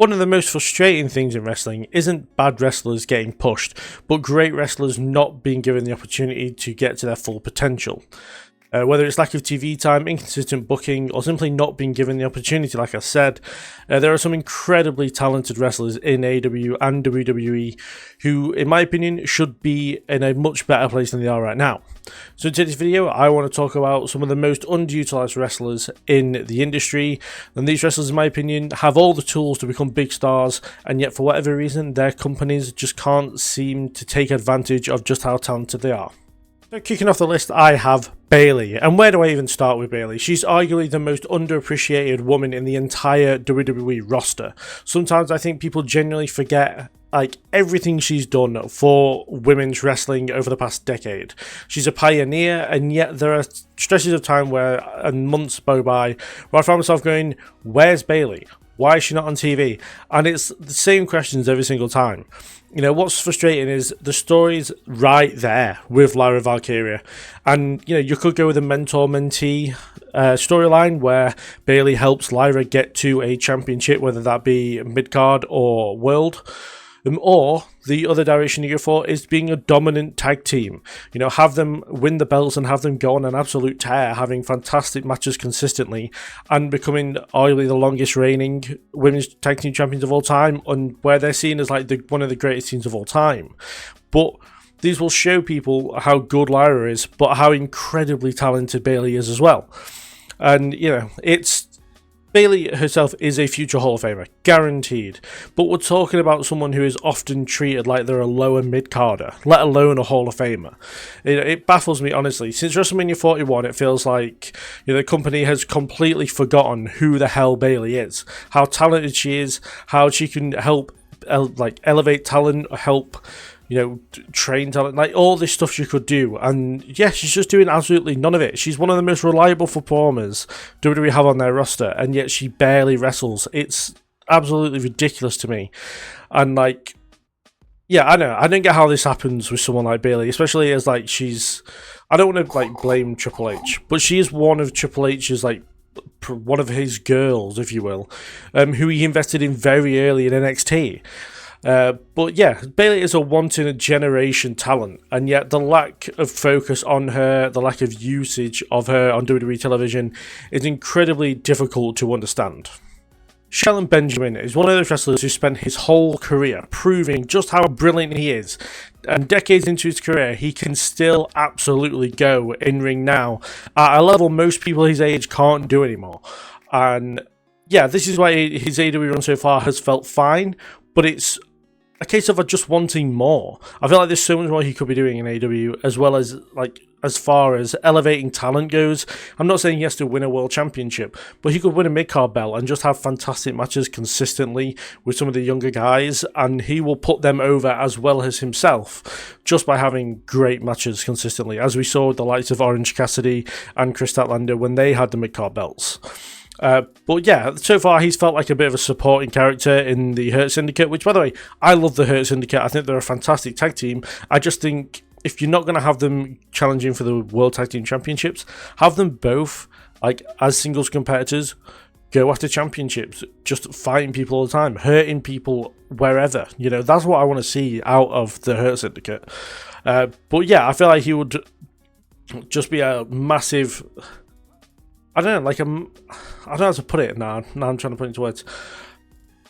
One of the most frustrating things in wrestling isn't bad wrestlers getting pushed, but great wrestlers not being given the opportunity to get to their full potential. Whether it's lack of TV time, inconsistent booking, or simply not being given the opportunity, like I said, there are some incredibly talented wrestlers in AEW and WWE who, in my opinion, should be in a much better place than they are right now. So in today's video, I want to talk about some of the most underutilized wrestlers in the industry, and these wrestlers, in my opinion, have all the tools to become big stars, and yet for whatever reason, their companies just can't seem to take advantage of just how talented they are. So kicking off the list, I have Bayley. And where do I even start with Bayley? She's arguably the most underappreciated woman in the entire WWE roster. Sometimes I think people genuinely forget everything she's done for women's wrestling over the past decade. She's a pioneer, and yet there are stretches of time and months go by where I find myself going, where's Bayley? Why is she not on TV? And it's the same questions every single time. You know, what's frustrating is the story's right there with Lyra Valkyria. And, you know, you could go with a mentor-mentee storyline where Bayley helps Lyra get to a championship, whether that be mid-card or world. Or the other direction you go for is being a dominant tag team. You know, have them win the belts and have them go on an absolute tear, having fantastic matches consistently and becoming arguably the longest reigning women's tag team champions of all time, and where they're seen as like one of the greatest teams of all time. But these will show people how good Lyra is, but how incredibly talented Bayley is as well. And, you know, Bayley herself is a future Hall of Famer, guaranteed, but we're talking about someone who is often treated like they're a lower mid-carder, let alone a Hall of Famer. It baffles me, honestly. Since WrestleMania 41, it feels like, you know, the company has completely forgotten who the hell Bayley is, how talented she is, how she can help elevate talent, help, you know, train talent, like all this stuff she could do. And yeah, she's just doing absolutely none of it. She's one of the most reliable performers WWE have on their roster, and yet she barely wrestles. It's absolutely ridiculous to me. And like, yeah, I know, I don't get how this happens with someone like Bayley, especially as like I don't want to blame Triple H, but she is one of Triple H's one of his girls, if you will, who he invested in very early in NXT. But yeah, Bayley is a once-in-a-generation talent, and yet the lack of focus on her, the lack of usage of her on WWE television is incredibly difficult to understand. Shelton Benjamin is one of those wrestlers who spent his whole career proving just how brilliant he is, and decades into his career, he can still absolutely go in-ring now at a level most people his age can't do anymore. And yeah, this is why his AEW run so far has felt fine, but it's a case of just wanting more. I feel like there's so much more he could be doing in AEW, as well as as far as elevating talent goes. I'm not saying he has to win a world championship, but he could win a mid-card belt and just have fantastic matches consistently with some of the younger guys, and he will put them over as well as himself just by having great matches consistently, as we saw with the likes of Orange Cassidy and Chris Statlander when they had the mid-card belts. But yeah, so far he's felt like a bit of a supporting character in the Hurt Syndicate, which, by the way, I love the Hurt Syndicate. I think they're a fantastic tag team. I just think if you're not going to have them challenging for the World Tag Team Championships, have them both, as singles competitors, go after championships, just fighting people all the time, hurting people wherever. You know, that's what I want to see out of the Hurt Syndicate. But yeah, I feel like he would just be a massive... I don't know how to put it now. Now I'm trying to put it into words.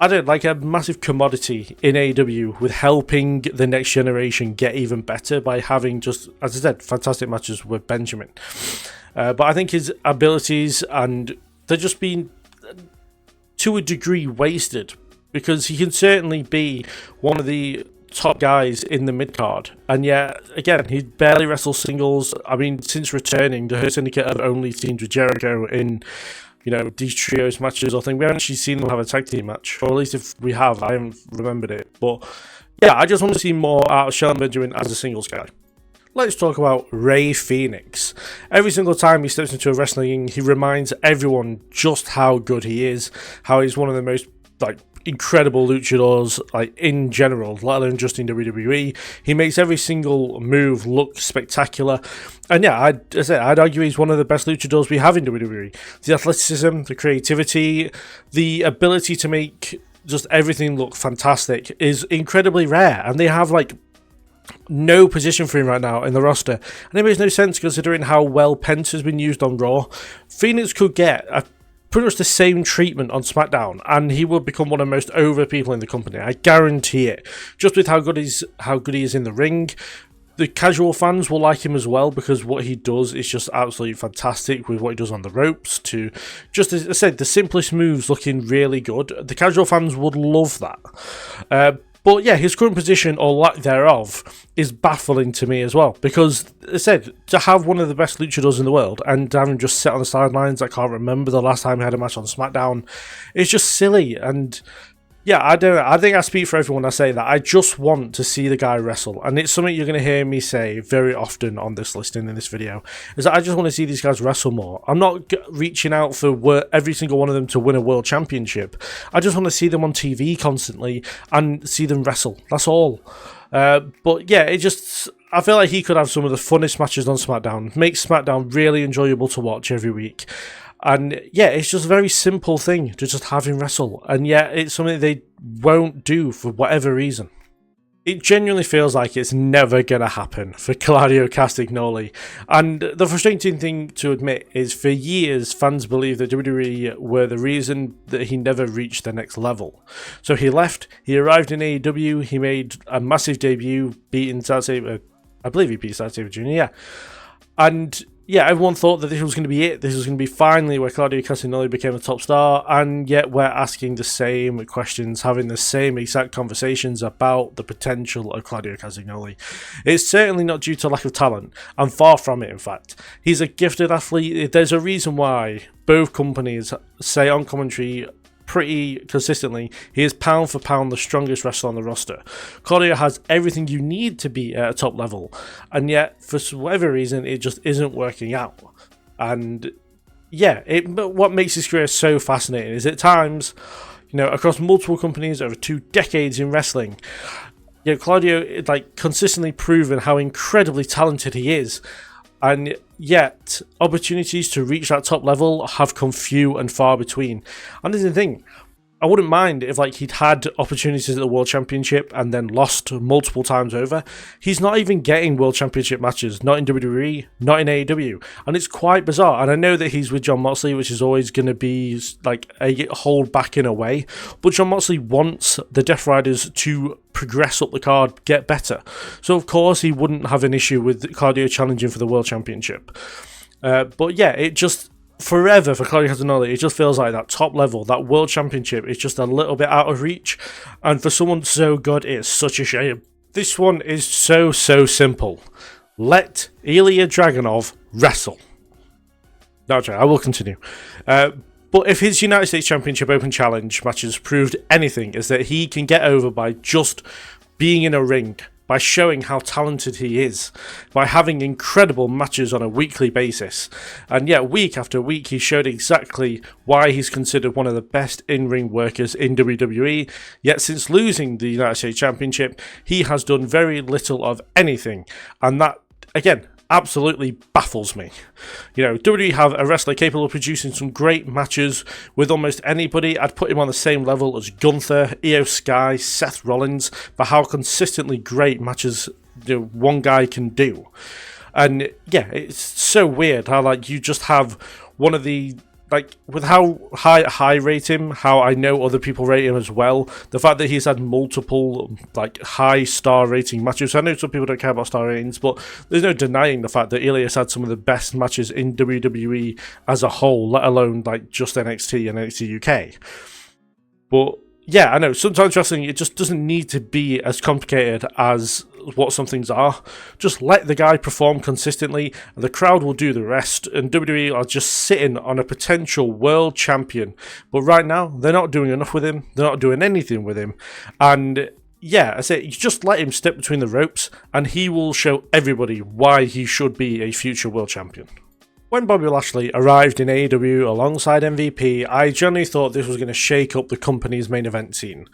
I don't know, a massive commodity in AEW with helping the next generation get even better by having just, as I said, fantastic matches with Benjamin. But I think his abilities, and they're just being, to a degree, wasted, because he can certainly be one of the top guys in the mid-card, and yet again he barely wrestles singles. I mean, since returning, the Hurt Syndicate have only teamed with Jericho in, you know, these trios matches or thing. We haven't actually seen them have a tag team match, or at least if we have, I haven't remembered it. But yeah, I just want to see more out of Shelton Benjamin as a singles guy. Let's talk about Rey Fenix. Every single time he steps into a wrestling ring, he reminds everyone just how good he is, how he's one of the most incredible luchadors in general, let alone just in WWE. He makes every single move look spectacular, and yeah, I'd argue he's one of the best luchadors we have in WWE. The athleticism, the creativity, the ability to make just everything looked fantastic is incredibly rare, and they have like no position for him right now in the roster, and it makes no sense considering how well Pence has been used on Raw. Phoenix could get pretty much the same treatment on SmackDown, and he will become one of the most over people in the company. I guarantee it. Just with how good he is in the ring. The casual fans will like him as well, because what he does is just absolutely fantastic with what he does on the ropes, to just, as I said, the simplest moves looking really good. The casual fans would love that. But yeah, his current position, or lack thereof, is baffling to me as well. Because, as I said, to have one of the best luchadors in the world and to have him just sit on the sidelines, I can't remember the last time he had a match on SmackDown, it's just silly. And yeah, I don't know. I think I speak for everyone when I say that. I just want to see the guy wrestle. And it's something you're going to hear me say very often on this listing in this video, is that I just want to see these guys wrestle more. I'm not reaching out for every single one of them to win a world championship. I just want to see them on TV constantly and see them wrestle. That's all. But yeah, I feel like he could have some of the funnest matches on SmackDown. Make SmackDown really enjoyable to watch every week. And yeah, it's just a very simple thing to just have him wrestle. And yet it's something they won't do for whatever reason. It genuinely feels like it's never going to happen for Claudio Castagnoli. And the frustrating thing to admit is, for years, fans believed that WWE were the reason that he never reached the next level. So he left, he arrived in AEW, he made a massive debut, beating Zack Sabre, I believe he beat Zack Sabre Jr., yeah. And yeah, everyone thought that this was going to be it. This was going to be finally where Claudio Castagnoli became a top star, and yet we're asking the same questions, having the same exact conversations about the potential of Claudio Castagnoli. It's certainly not due to lack of talent, and far from it, in fact. He's a gifted athlete. There's a reason why both companies say on commentary pretty consistently he is pound for pound the strongest wrestler on the roster. Claudio has everything you need to be at a top level, and yet for whatever reason it just isn't working out. And yeah, what makes his career so fascinating is, at times, across multiple companies over 2 decades in wrestling, Claudio consistently proven how incredibly talented he is. And yet, opportunities to reach that top level have come few and far between. And this is the thing, I wouldn't mind if he'd had opportunities at the World Championship and then lost multiple times over. He's not even getting World Championship matches, not in WWE, not in AEW. And it's quite bizarre. And I know that he's with Jon Moxley, which is always going to be a hold back in a way. But Jon Moxley wants the Death Riders to progress up the card, get better. So of course he wouldn't have an issue with Claudio challenging for the World Championship. But yeah, it just, forever for Claudio Castagnoli, it just feels like that top level, that World Championship is just a little bit out of reach. And for someone so good, it's such a shame. This one is so simple. Let Ilya Dragunov wrestle. No, I will continue. But if his United States Championship Open Challenge matches proved anything, is that he can get over by just being in a ring, by showing how talented he is, by having incredible matches on a weekly basis. And yet, week after week, he showed exactly why he's considered one of the best in-ring workers in WWE. Yet, since losing the United States Championship, he has done very little of anything. And that, again, absolutely baffles me. WWE have a wrestler capable of producing some great matches with almost anybody. I'd put him on the same level as Gunther, Io Sky, Seth Rollins, for how consistently great matches one guy can do. And yeah, it's so weird how you just have one of the, with how high rate him, how I know other people rate him as well, the fact that he's had multiple high star rating matches. I know some people don't care about star ratings, but there's no denying the fact that Ilya's had some of the best matches in WWE as a whole, let alone just NXT and NXT UK. But yeah, I know sometimes wrestling, it just doesn't need to be as complicated as what some things are. Just let the guy perform consistently and the crowd will do the rest, and WWE are just sitting on a potential world champion. But right now, they're not doing enough with him, they're not doing anything with him. And yeah, I say, you just let him step between the ropes and he will show everybody why he should be a future world champion. When Bobby Lashley arrived in AEW alongside MVP, I generally thought this was going to shake up the company's main event scene.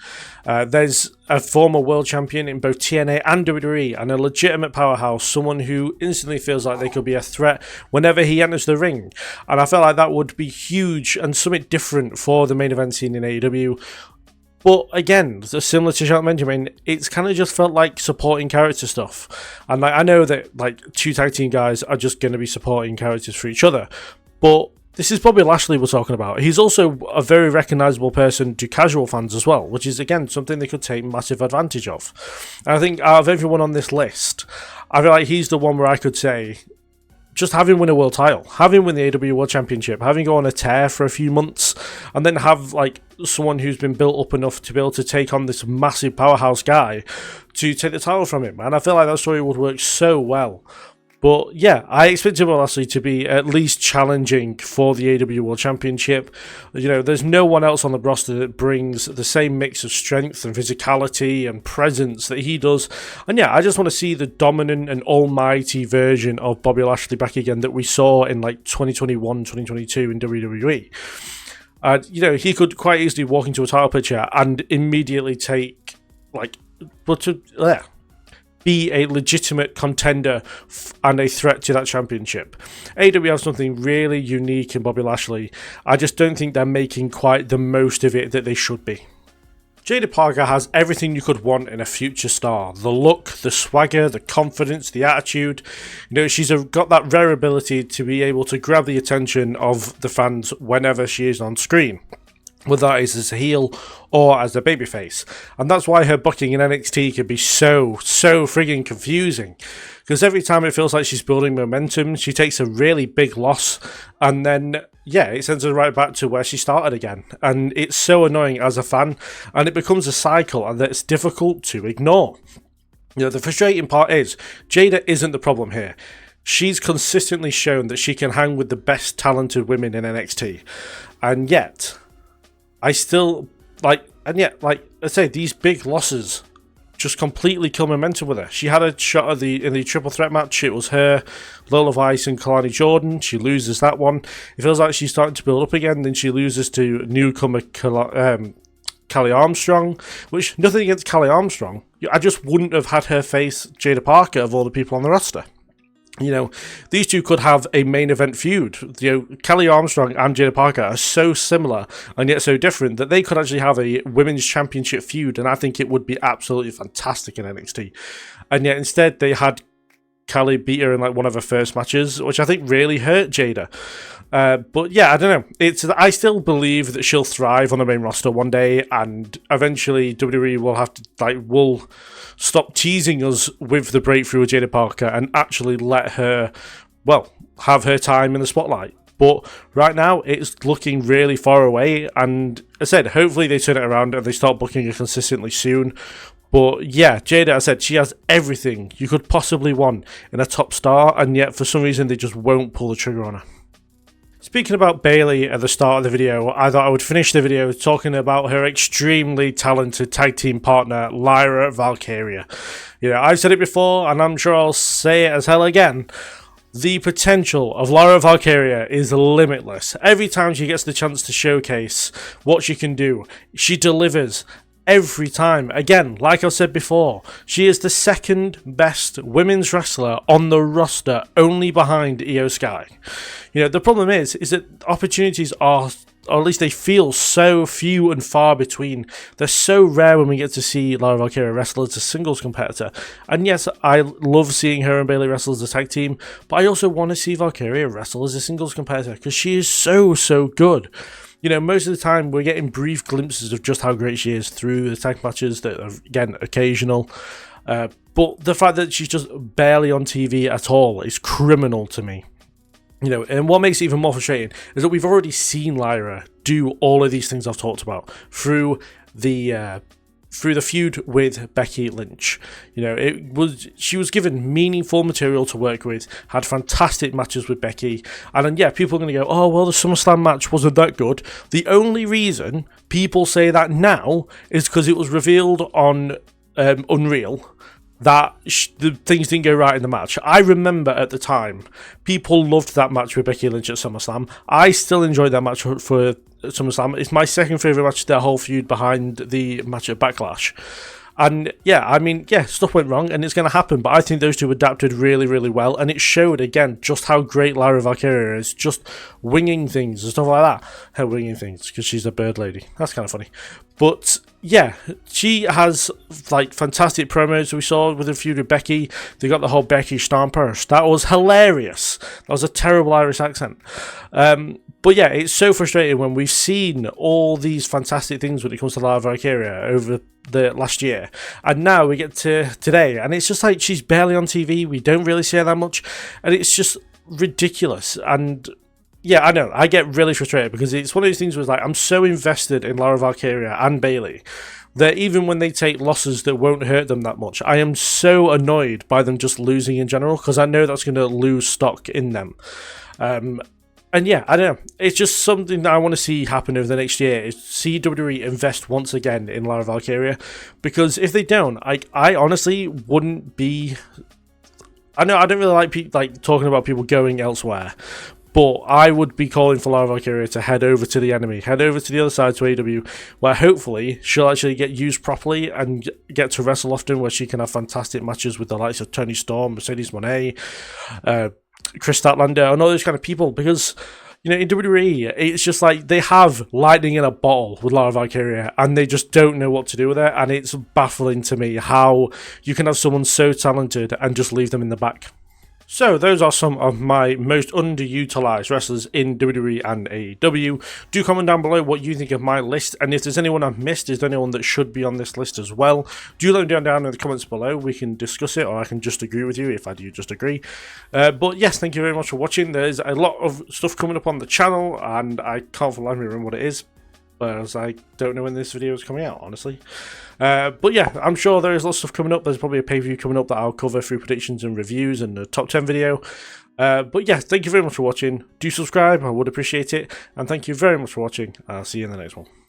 There's a former world champion in both TNA and WWE, and a legitimate powerhouse, someone who instantly feels like they could be a threat whenever he enters the ring. And I felt like that would be huge and something different for the main event scene in AEW. But again, similar to Charlotte Benjamin, it's kind of just felt like supporting character stuff. And like, I know that like 2 tag team guys are just going to be supporting characters for each other, but this is Bobby Lashley we're talking about. He's also a very recognisable person to casual fans as well, which is, again, something they could take massive advantage of. And I think out of everyone on this list, I feel like he's the one where I could say, just have him win a world title, have him win the AEW World Championship, have him go on a tear for a few months, and then have like someone who's been built up enough to be able to take on this massive powerhouse guy to take the title from him. And I feel like that story would work so well. But yeah, I expected Bobby Lashley to be at least challenging for the AEW World Championship. You know, there's no one else on the roster that brings the same mix of strength and physicality and presence that he does. And yeah, I just want to see the dominant and almighty version of Bobby Lashley back again that we saw in like 2021, 2022 in WWE. You know, he could quite easily walk into a title picture and immediately take, like, be a legitimate contender and a threat to that championship. AEW have something really unique in Bobby Lashley. I just don't think they're making quite the most of it that they should be. Jada Parker has everything you could want in a future star. The look, the swagger, the confidence, the attitude. You know, she's got that rare ability to be able to grab the attention of the fans whenever she is on screen, whether that is as a heel or as a babyface. And that's why her booking in NXT can be so frigging confusing. Because every time it feels like she's building momentum, she takes a really big loss, and then, yeah, it sends her right back to where she started again. And it's so annoying as a fan, and it becomes a cycle, and it's difficult to ignore. You know, the frustrating part is, Jada isn't the problem here. She's consistently shown that she can hang with the best talented women in NXT. And yet, I still, like, and yet, like I say, these big losses just completely kill momentum with her. She had a shot at in the triple threat match. It was her, Lola Vice, and Kalani Jordan. She loses that one. It feels like she's starting to build up again. Then she loses to newcomer Callie Armstrong, which, nothing against Callie Armstrong. I just wouldn't have had her face Jada Parker of all the people on the roster. You know, these two could have a main event feud. You know, Kelly Armstrong and Jada Parker are so similar and yet so different that they could actually have a women's championship feud, and I think it would be absolutely fantastic in NXT. And yet instead they had Kelly beat her in like one of her first matches, which I think really hurt Jada. But yeah, I don't know. I still believe that she'll thrive on the main roster one day, and eventually WWE will have to will stop teasing us with the breakthrough of Jada Parker and actually let her, well, have her time in the spotlight. But right now, it's looking really far away, and as I said, hopefully they turn it around and they start booking her consistently soon. But yeah, Jada, I said, she has everything you could possibly want in a top star, and yet for some reason they just won't pull the trigger on her. Speaking about Bayley at the start of the video, I thought I would finish the video talking about her extremely talented tag team partner, Lyra Valkyria. You know, I've said it before, and I'm sure I'll say it as hell again. The potential of Lyra Valkyria is limitless. Every time she gets the chance to showcase what she can do, she delivers. Every time. Again, like I said before, she is the second best women's wrestler on the roster, only behind Io Sky. You know, the problem is that opportunities are, or at least they feel so few and far between. They're so rare when we get to see Lyra Valkyria wrestle as a singles competitor. And yes, I love seeing her and Bayley wrestle as a tag team, but I also want to see Valkyria wrestle as a singles competitor because she is so good. You know, most of the time we're getting brief glimpses of just how great she is through the tag matches that are, again, occasional. But the fact that she's just barely on TV at all is criminal to me. You know, and what makes it even more frustrating is that we've already seen Lyra do all of these things I've talked about through the feud with Becky Lynch. You know, she was given meaningful material to work with, had fantastic matches with Becky, and then, yeah, people are going to go, oh, well, the SummerSlam match wasn't that good. The only reason people say that now is because it was revealed on Unreal that the things didn't go right in the match. I remember at the time, people loved that match with Becky Lynch at SummerSlam. I still enjoyed that match for SummerSlam. It's my second favourite match of their whole feud behind the match at Backlash. And yeah, I mean, yeah, stuff went wrong and it's going to happen, but I think those two adapted really well, and it showed again just how great Lyra Valkyria is, just winging things and stuff like that. Her winging things, because she's a bird lady. That's kind of funny. But yeah, she has like fantastic promos. We saw with a feud with Becky. They got the whole Becky Stomper. That was hilarious. That was a terrible Irish accent. But yeah, it's so frustrating when we've seen all these fantastic things when it comes to Lara Valkyria over the last year, and now we get to today, and it's just like she's barely on TV. We don't really see her that much, and it's just ridiculous. And yeah, I know, I get really frustrated because it's one of those things where it's like I'm so invested in Lara Valkyria and Bayley that even when they take losses that won't hurt them that much, I am so annoyed by them just losing in general because I know that's going to lose stock in them. And yeah, I don't know. It's just something that I want to see happen over the next year is see WWE invest once again in Lara Valkyria, because if they don't, I honestly wouldn't be. I know I don't really like talking about people going elsewhere, but I would be calling for Lara Valkyria to head over to the enemy, head over to the other side to AEW, where hopefully she'll actually get used properly and get to wrestle often, where she can have fantastic matches with the likes of Toni Storm, Mercedes Moné, Chris Statlander, and all those kind of people, because you know in WWE it's just like they have lightning in a bottle with Lara Valkyria and they just don't know what to do with it, and it's baffling to me how you can have someone so talented and just leave them in the back. So those are some of my most underutilized wrestlers in WWE and AEW. Do comment down below what you think of my list, and if there's anyone I've missed, is there anyone that should be on this list as well? Do let me down in the comments below. We can discuss it, or I can just agree with you if I do just agree. But yes, thank you very much for watching. There's a lot of stuff coming up on the channel, and I can't for the life of me remember what it is, whereas I don't know when this video is coming out, honestly. But yeah, I'm sure there is lots of stuff coming up. There's probably a pay-per-view coming up that I'll cover through predictions and reviews and the top 10 video. But yeah, thank you very much for watching. Do subscribe, I would appreciate it. And thank you very much for watching. I'll see you in the next one.